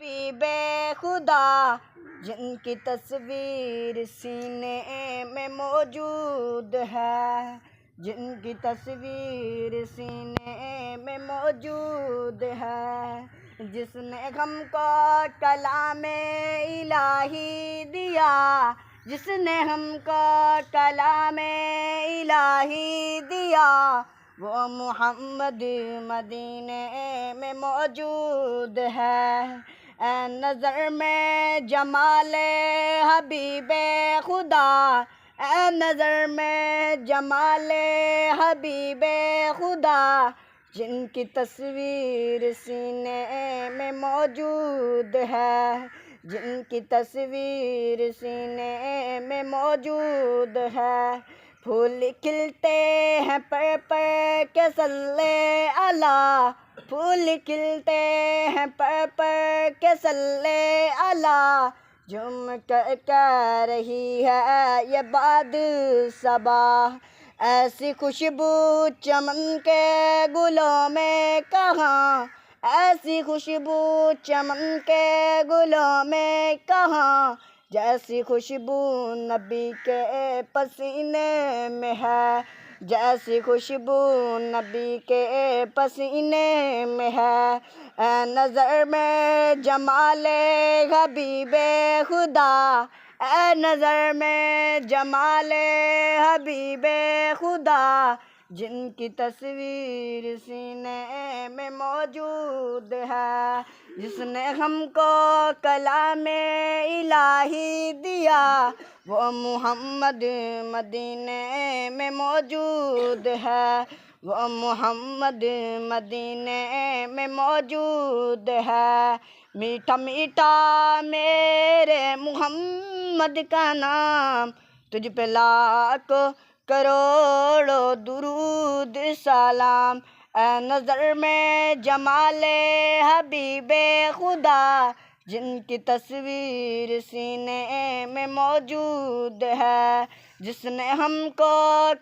حبیب خدا جن کی تصویر سینے میں موجود ہے، جن کی تصویر سینے میں موجود ہے، جس نے ہم کو کلام الہی دیا، جس نے ہم کو کلام الہی دیا، وہ محمد مدینے میں موجود ہے۔ اے نظر میں جمال حبیب خدا، اے نظر میں جمال حبیب خدا، جن کی تصویر سینے میں موجود ہے، جن کی تصویر سینے میں موجود ہے۔ پھول کھلتے ہیں پر کے صلی اللہ، پھول کھلتے ہیں پر کے صلی اللہ، جھوم کر کہہ رہی ہے یہ باد صبا، ایسی خوشبو چمن کے گلوں میں کہاں، ایسی خوشبو چمن کے گلوں میں کہاں، جیسی خوشبو نبی کے پسینے میں ہے، جیسی خوشبو نبی کے پسینے میں ہے۔ اے نظر میں جمال حبیب خدا، اے نظر میں جمال حبیب خدا، جن کی تصویر سینے میں موجود ہے، جس نے ہم کو کلام الہی دیا، وہ محمد مدینے میں موجود ہے، وہ محمد مدینے میں موجود ہے۔ میٹھا میٹھا میرے محمد کا نام، تجھ پہ لاکھوں کروڑوں درود سلام۔ اے نظر میں جمال حبیب خدا، جن کی تصویر سینے میں موجود ہے، جس نے ہم کو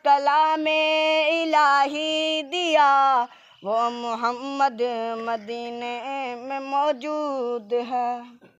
کلام الہی دیا، وہ محمد مدینے میں موجود ہے۔